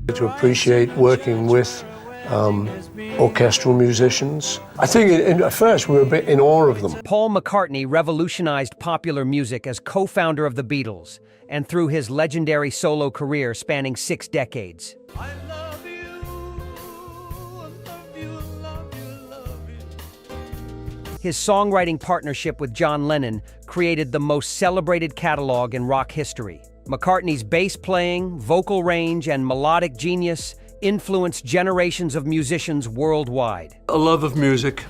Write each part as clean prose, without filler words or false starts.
To appreciate working with orchestral musicians. I think at first we were a bit in awe of them. Paul McCartney revolutionized popular music as co-founder of the Beatles and through his legendary solo career spanning 6 decades. I love you, love you, love you, love you. His songwriting partnership with John Lennon created the most celebrated catalog in rock history. McCartney's bass playing, vocal range, and melodic genius influenced generations of musicians worldwide. A love of music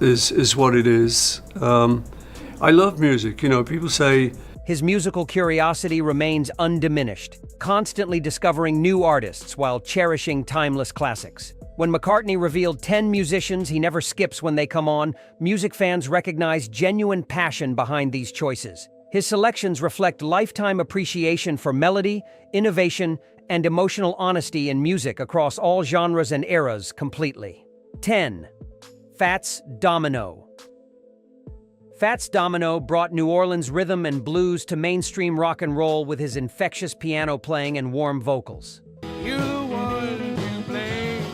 is what it is. I love music. You know, people say... His musical curiosity remains undiminished, constantly discovering new artists while cherishing timeless classics. When McCartney revealed 10 musicians he never skips when they come on, music fans recognize genuine passion behind these choices. His selections reflect lifetime appreciation for melody, innovation, and emotional honesty in music across all genres and eras completely. 10. Fats Domino. Fats Domino brought New Orleans rhythm and blues to mainstream rock and roll with his infectious piano playing and warm vocals. You're the one to blame.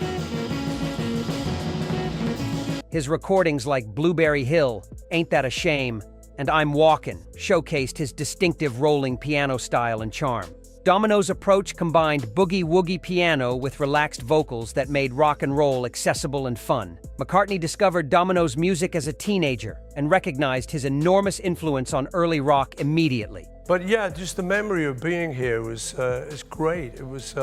His recordings like Blueberry Hill, Ain't That a Shame, and I'm Walkin' showcased his distinctive rolling piano style and charm. Domino's approach combined boogie-woogie piano with relaxed vocals that made rock and roll accessible and fun. McCartney discovered Domino's music as a teenager and recognized his enormous influence on early rock immediately. But yeah, just the memory of being here was is great. It was...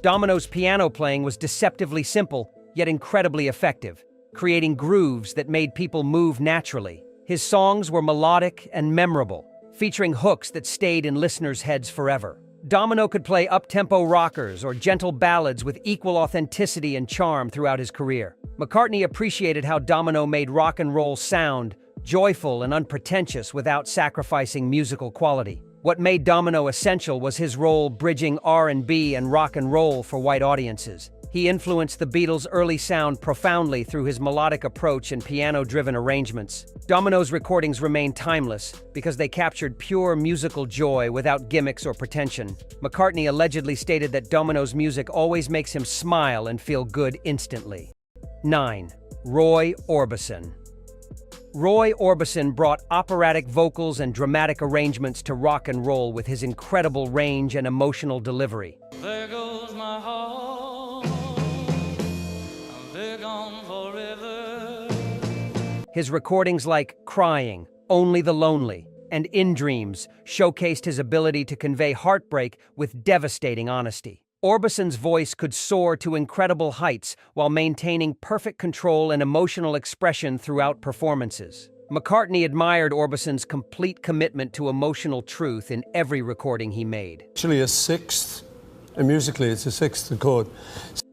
Domino's piano playing was deceptively simple, yet incredibly effective, creating grooves that made people move naturally. His songs were melodic and memorable, featuring hooks that stayed in listeners' heads forever. Domino could play up-tempo rockers or gentle ballads with equal authenticity and charm throughout his career. McCartney appreciated how Domino made rock and roll sound joyful and unpretentious without sacrificing musical quality. What made Domino essential was his role bridging R&B and rock and roll for white audiences. He influenced the Beatles' early sound profoundly through his melodic approach and piano-driven arrangements. Domino's recordings remain timeless because they captured pure musical joy without gimmicks or pretension. McCartney allegedly stated that Domino's music always makes him smile and feel good instantly. 9. Roy Orbison. Roy Orbison brought operatic vocals and dramatic arrangements to rock and roll with his incredible range and emotional delivery. There goes my heart, they're gone forever. His recordings like Crying, Only the Lonely, and In Dreams showcased his ability to convey heartbreak with devastating honesty. Orbison's voice could soar to incredible heights while maintaining perfect control and emotional expression throughout performances. McCartney admired Orbison's complete commitment to emotional truth in every recording he made. Actually a sixth, and musically it's a sixth chord.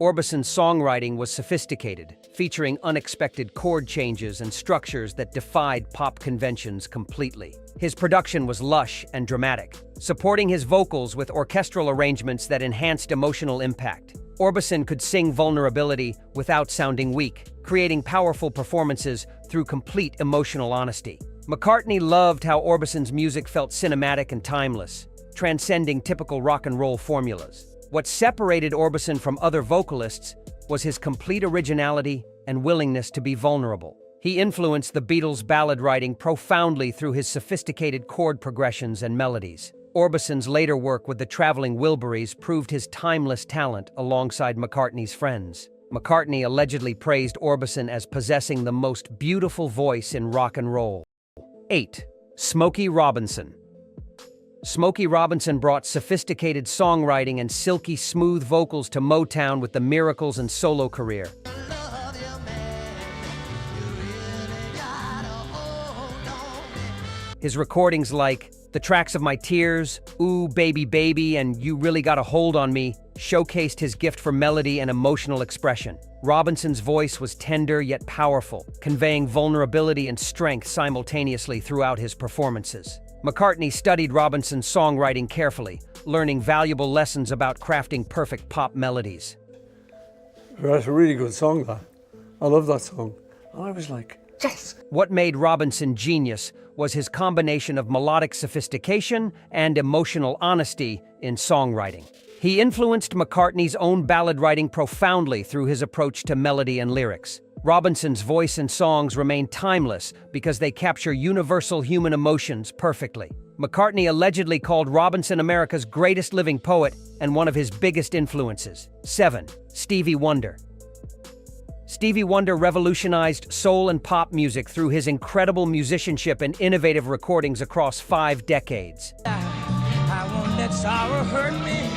Orbison's songwriting was sophisticated, featuring unexpected chord changes and structures that defied pop conventions completely. His production was lush and dramatic, supporting his vocals with orchestral arrangements that enhanced emotional impact. Orbison could sing vulnerability without sounding weak, creating powerful performances through complete emotional honesty. McCartney loved how Orbison's music felt cinematic and timeless, transcending typical rock and roll formulas. What separated Orbison from other vocalists was his complete originality and willingness to be vulnerable. He influenced the Beatles' ballad writing profoundly through his sophisticated chord progressions and melodies. Orbison's later work with the Traveling Wilburys proved his timeless talent alongside McCartney's friends. McCartney allegedly praised Orbison as possessing the most beautiful voice in rock and roll. 8. Smokey Robinson. Smokey Robinson brought sophisticated songwriting and silky smooth vocals to Motown with the Miracles and solo career. His recordings like The Tracks of My Tears, Ooh Baby Baby, and You Really Got a Hold on Me showcased his gift for melody and emotional expression. Robinson's voice was tender yet powerful, conveying vulnerability and strength simultaneously throughout his performances. McCartney studied Robinson's songwriting carefully, learning valuable lessons about crafting perfect pop melodies. That's a really good song, that. I love that song. And I was like, Yes! What made Robinson genius was his combination of melodic sophistication and emotional honesty in songwriting. He influenced McCartney's own ballad writing profoundly through his approach to melody and lyrics. Robinson's voice and songs remain timeless because they capture universal human emotions perfectly. McCartney allegedly called Robinson America's greatest living poet and one of his biggest influences. 7. Stevie Wonder. Stevie Wonder revolutionized soul and pop music through his incredible musicianship and innovative recordings across 5 decades. I won't let sorrow hurt me,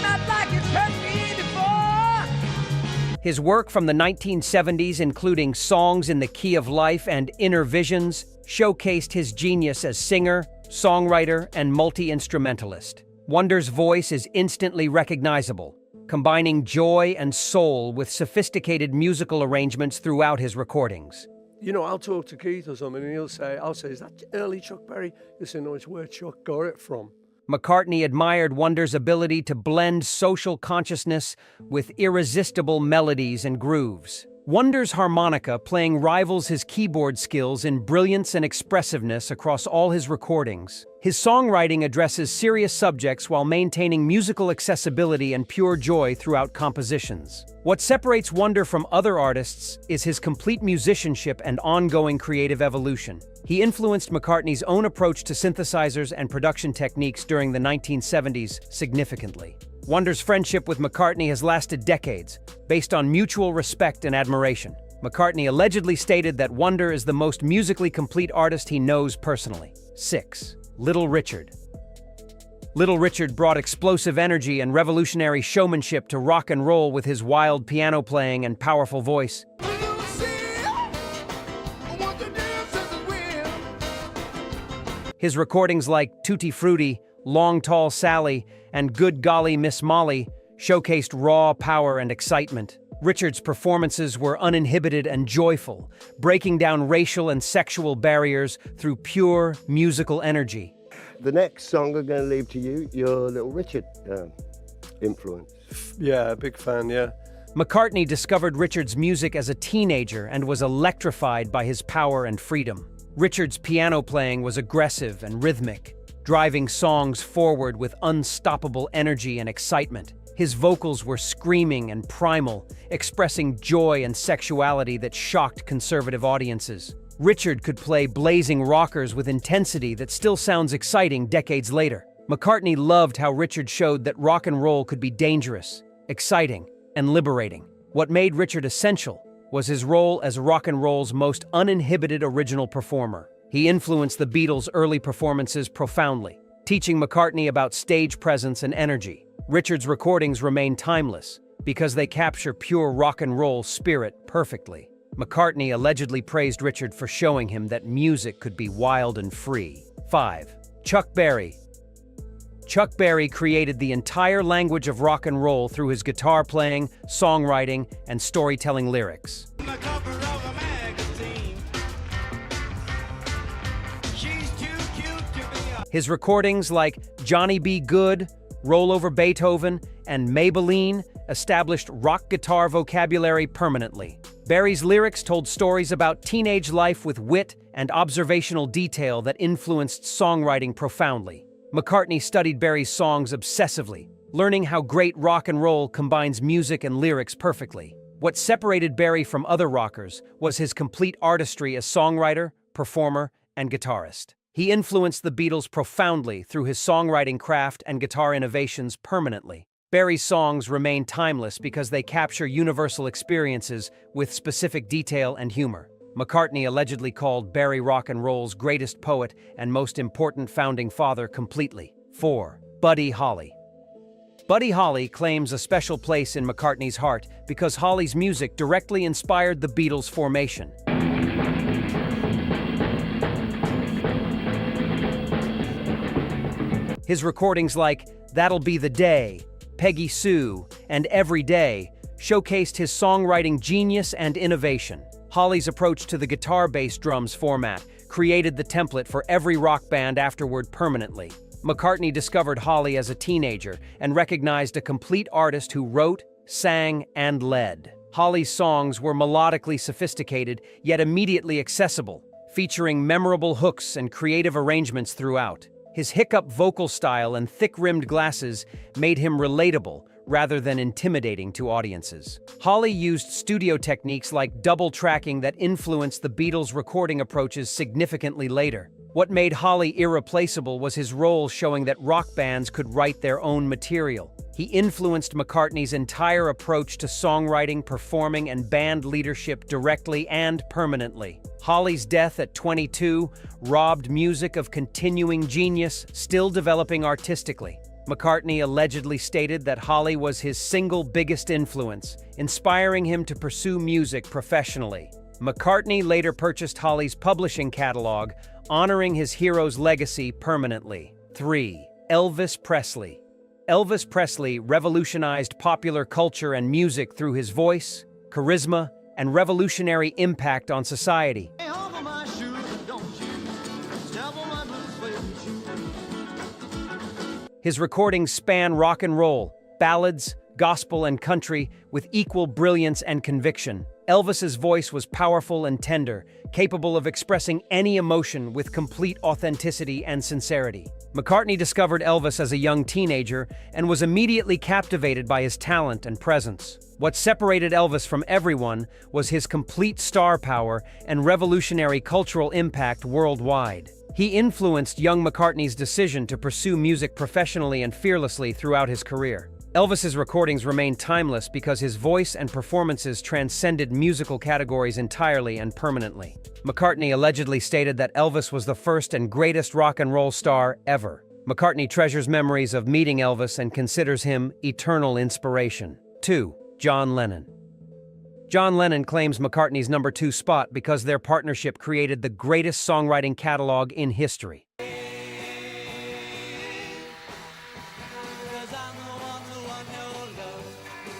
not like it's hurt me before. His work from the 1970s, including Songs in the Key of Life and Inner Visions, showcased his genius as singer, songwriter, and multi-instrumentalist. Wonder's voice is instantly recognizable, combining joy and soul with sophisticated musical arrangements throughout his recordings. You know, I'll talk to Keith or something and I'll say, is that early Chuck Berry? He'll say, no, it's where Chuck got it from. McCartney admired Wonder's ability to blend social consciousness with irresistible melodies and grooves. Wonder's harmonica playing rivals his keyboard skills in brilliance and expressiveness across all his recordings. His songwriting addresses serious subjects while maintaining musical accessibility and pure joy throughout compositions. What separates Wonder from other artists is his complete musicianship and ongoing creative evolution. He influenced McCartney's own approach to synthesizers and production techniques during the 1970s significantly. Wonder's friendship with McCartney has lasted decades, based on mutual respect and admiration. McCartney allegedly stated that Wonder is the most musically complete artist he knows personally. 6. Little Richard. Little Richard brought explosive energy and revolutionary showmanship to rock and roll with his wild piano playing and powerful voice. His recordings like Tutti Frutti, Long Tall Sally, and Good Golly Miss Molly showcased raw power and excitement. Richard's performances were uninhibited and joyful, breaking down racial and sexual barriers through pure musical energy. The next song I'm going to leave to you, your Little Richard influence. Yeah, a big fan, yeah. McCartney discovered Richard's music as a teenager and was electrified by his power and freedom. Richard's piano playing was aggressive and rhythmic, driving songs forward with unstoppable energy and excitement. His vocals were screaming and primal, expressing joy and sexuality that shocked conservative audiences. Richard could play blazing rockers with intensity that still sounds exciting decades later. McCartney loved how Richard showed that rock and roll could be dangerous, exciting, and liberating. What made Richard essential was his role as rock and roll's most uninhibited original performer. He influenced the Beatles' early performances profoundly, teaching McCartney about stage presence and energy. Richard's recordings remain timeless because they capture pure rock and roll spirit perfectly. McCartney allegedly praised Richard for showing him that music could be wild and free. 5. Chuck Berry. Chuck Berry created the entire language of rock and roll through his guitar playing, songwriting, and storytelling lyrics. The cover of a magazine. She's too cute to be a His recordings like Johnny B. Good, Roll Over Beethoven, and Maybelline established rock guitar vocabulary permanently. Berry's lyrics told stories about teenage life with wit and observational detail that influenced songwriting profoundly. McCartney studied Berry's songs obsessively, learning how great rock and roll combines music and lyrics perfectly. What separated Berry from other rockers was his complete artistry as songwriter, performer, and guitarist. He influenced the Beatles profoundly through his songwriting craft and guitar innovations permanently. Berry's songs remain timeless because they capture universal experiences with specific detail and humor. McCartney allegedly called Berry rock and roll's greatest poet and most important founding father completely. 4. Buddy Holly. Buddy Holly claims a special place in McCartney's heart because Holly's music directly inspired the Beatles' formation. His recordings like That'll Be the Day, Peggy Sue, and Every Day showcased his songwriting genius and innovation. Holly's approach to the guitar-bass drums format created the template for every rock band afterward permanently. McCartney discovered Holly as a teenager and recognized a complete artist who wrote, sang, and led. Holly's songs were melodically sophisticated, yet immediately accessible, featuring memorable hooks and creative arrangements throughout. His hiccup vocal style and thick-rimmed glasses made him relatable rather than intimidating to audiences. Holly used studio techniques like double tracking that influenced the Beatles' recording approaches significantly later. What made Holly irreplaceable was his role showing that rock bands could write their own material. He influenced McCartney's entire approach to songwriting, performing, and band leadership directly and permanently. Holly's death at 22 robbed music of continuing genius, still developing artistically. McCartney allegedly stated that Holly was his single biggest influence, inspiring him to pursue music professionally. McCartney later purchased Holly's publishing catalog, honoring his hero's legacy permanently. 3. Elvis Presley. Elvis Presley revolutionized popular culture and music through his voice, charisma, and revolutionary impact on society. His recordings span rock and roll, ballads, gospel, and country with equal brilliance and conviction. Elvis's voice was powerful and tender, capable of expressing any emotion with complete authenticity and sincerity. McCartney discovered Elvis as a young teenager and was immediately captivated by his talent and presence. What separated Elvis from everyone was his complete star power and revolutionary cultural impact worldwide. He influenced young McCartney's decision to pursue music professionally and fearlessly throughout his career. Elvis's recordings remain timeless because his voice and performances transcended musical categories entirely and permanently. McCartney allegedly stated that Elvis was the first and greatest rock and roll star ever. McCartney treasures memories of meeting Elvis and considers him eternal inspiration. 2. John Lennon. John Lennon claims McCartney's number 2 spot because their partnership created the greatest songwriting catalog in history.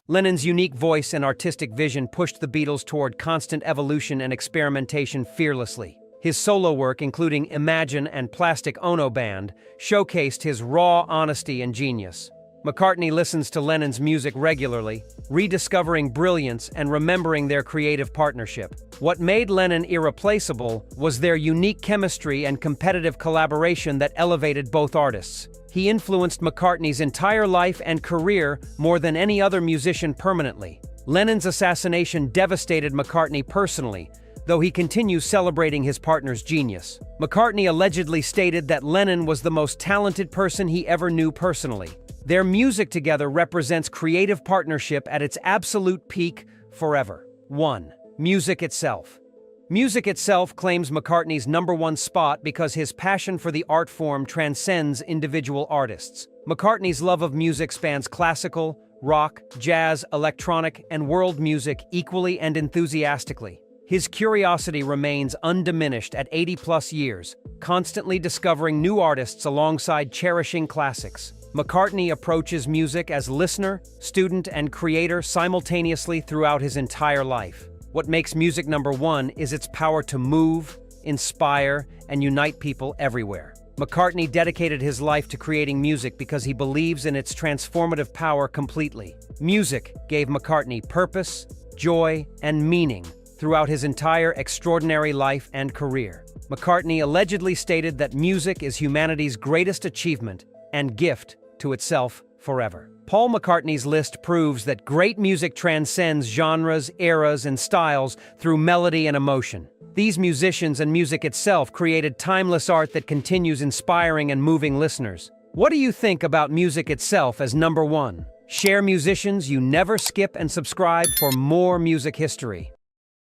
Lennon's unique voice and artistic vision pushed the Beatles toward constant evolution and experimentation fearlessly. His solo work, including Imagine and Plastic Ono Band, showcased his raw honesty and genius. McCartney listens to Lennon's music regularly, rediscovering brilliance and remembering their creative partnership. What made Lennon irreplaceable was their unique chemistry and competitive collaboration that elevated both artists. He influenced McCartney's entire life and career more than any other musician permanently. Lennon's assassination devastated McCartney personally, though he continues celebrating his partner's genius. McCartney allegedly stated that Lennon was the most talented person he ever knew personally. Their music together represents creative partnership at its absolute peak forever. 1. Music itself. Music itself claims McCartney's number 1 spot because his passion for the art form transcends individual artists. McCartney's love of music spans classical, rock, jazz, electronic, and world music equally and enthusiastically. His curiosity remains undiminished at 80-plus years, constantly discovering new artists alongside cherishing classics. McCartney approaches music as listener, student, and creator simultaneously throughout his entire life. What makes music number 1 is its power to move, inspire, and unite people everywhere. McCartney dedicated his life to creating music because he believes in its transformative power completely. Music gave McCartney purpose, joy, and meaning throughout his entire extraordinary life and career. McCartney allegedly stated that music is humanity's greatest achievement and gift to itself forever. Paul McCartney's list proves that great music transcends genres, eras, and styles through melody and emotion. These musicians and music itself created timeless art that continues inspiring and moving listeners. What do you think about music itself as number 1? Share musicians you never skip and subscribe for more music history.